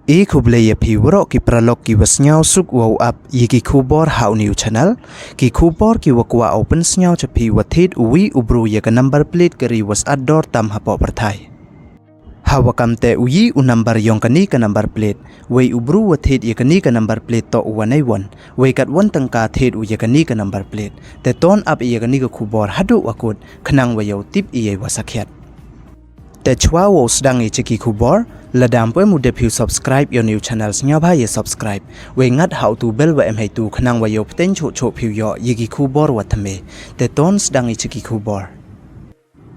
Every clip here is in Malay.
E kublaya pi warok ki pralog ki wasnyaw suk wow up yi ki kubor hau new channel ki kubor ki wakwa open snyaw chapi wathid uwi ubru ya ka number plate kari was ador tam hapoh Pyrthai. Hawakam te uyi u number yong kani ka number plate wei ubru wathid ya kani ka number plate to uwanay wan wei kat wan tangka thid u ya kani ka number plate te ton up ya kani ka kubor hadu wakut khnang wayaw tip iye wasakhyat. Te chwa wo sedang i chiki kubor ladam pwe mu depu subscribe your new channels nya bha ye subscribe we ngat how to bell wa em hai tu khnang wa yo pten cho cho phiu yo yigi kubor wa thame te ton sedang i chiki kubor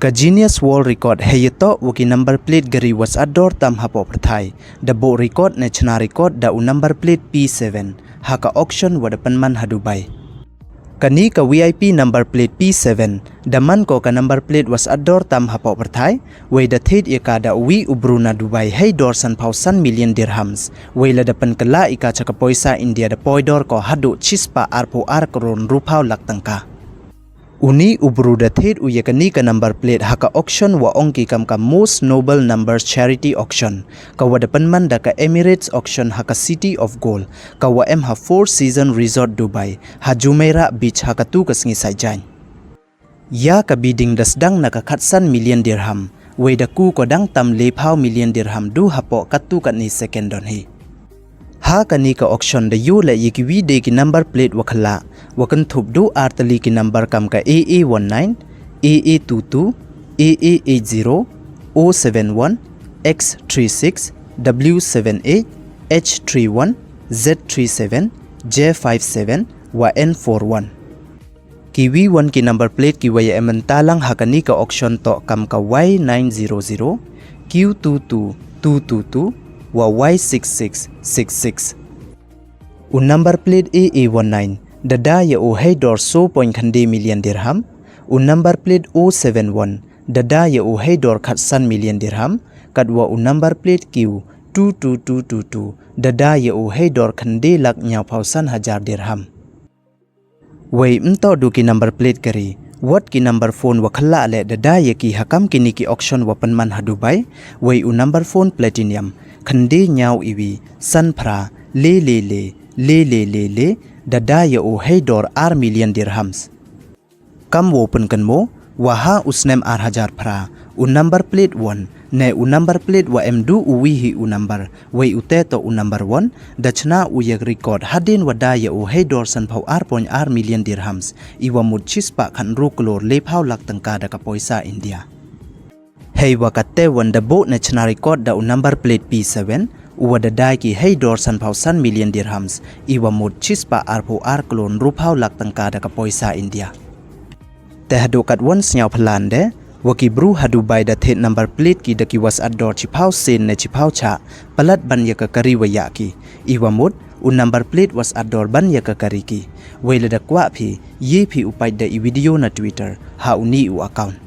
ka genius world record he to wuki number plate gari was ador tam hapoh Pyrthai the bo record ne chna record da u number plate P7 haka auction wa depan man hadubai kani ka VIP number plate P7 daman ko ka number plate was ador tam hapoh Pyrthai we da thid ika da wi ubruna Dubai hey dor san pausan million dirhams we la dapan kala ika chaka poisa India da poidor ko hadu chispa arpo ar kron rupau laktangka uni ubru da thid u yakani ka number plate haka auction wa O.M.G kam ka most noble numbers charity auction ka wa dapan man da ka Emirates auction haka city of gold ka wa ha four season resort Dubai ha Jumeirah beach haka tu ka sngi sajjan ya ka bidding das dang na ka khatsan million dirham we da ku ko dang tam le phau million dirham du hapo katu ka ni second don hi ha kani ka auction da yu la yiki wi de ki number plate wakhala wakan thup du artali ki number kam ka AA19 AA22 AA80 O71 X36 W78 H31 Z37 J57 wa N41 Kiwi 1 ki number plate ki waya emantalang hakani ka auction to kam ka Y900 Q22222 wa Y6666 u number plate AA19 dada ya o hey dor so point khande million dirham u number plate O71 dada ya o hey dor khatsan million dirham kadwa u number plate Q22222 dada ya o hey dor khande lak nya phausan hajar dirham wei mto du ki number plate kari what ki number phone wakhala le dada ya ki hakam kini ki auction wapan man hadubai wei u number phone platinum khande nyaw iwi sanphra le dada ya o hey dor ar million dirhams kam open kan mo waha usnem ar hajar phra u number plate 1 ne u number plate wa emdu uwi hi u number wei ute to u number 1 dachna u yak record hadin wada ya o hey dor san phau ar point ar million dirhams iwa mut chispa khan ru klor le phau lak tangka da ka poisa India hey wakate wanda bo na chna record da u number plate P7 uwada dai ki hey dor san pausan million dirhams iwa mut chispa arpo ar klon rupau lak tangka da ka poisa India te hadu kat wan snyau phalande waki bru hadu bai da the number plate ki da ki was ador chipau sen ne chipau cha palat ban ya ka kari wa ya ki iwa mut u number plate was ador ban ya ka kari ki wele da kwa phi ye phi upai da i video na Twitter ha uni u account